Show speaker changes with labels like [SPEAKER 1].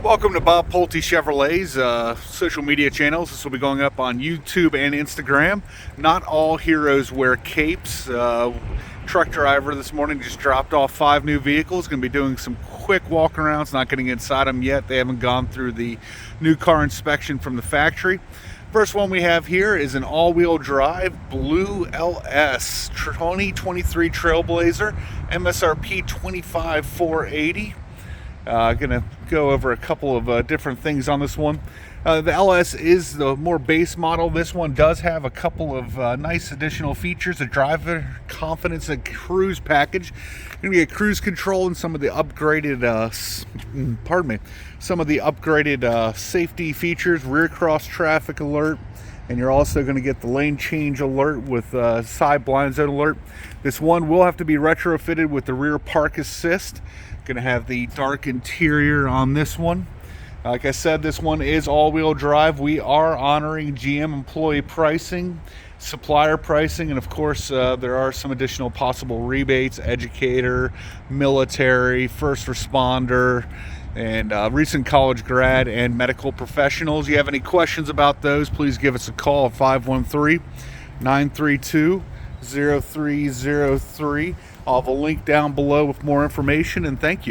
[SPEAKER 1] Welcome to Bob Pulte Chevrolet's social media channels. This will be going up on YouTube and Instagram. Not all heroes wear capes. Truck driver this morning just dropped off 5 new vehicles. Going to be doing some quick walkarounds, not getting inside them yet. They haven't gone through the new car inspection from the factory. First one we have here is an all-wheel drive blue LS 2023 Trailblazer, MSRP $25,480. Gonna go over a couple of different things on this one. The LS is the more base model. This one does have a couple of nice additional features: a driver confidence and cruise package. You're gonna get cruise control and some of the upgraded safety features, rear cross traffic alert, and you're also going to get the lane change alert with side blind zone alert. This one will have to be retrofitted with the rear park assist. Going to have the dark interior on this one. Like I said, this one is all-wheel drive. We are honoring GM employee pricing, supplier pricing, and of course there are some additional possible rebates: educator, military, first responder, and recent college grad and medical professionals. You have any questions about those, please give us a call at 513-932-0303. I'll have a link down below with more information, and thank you.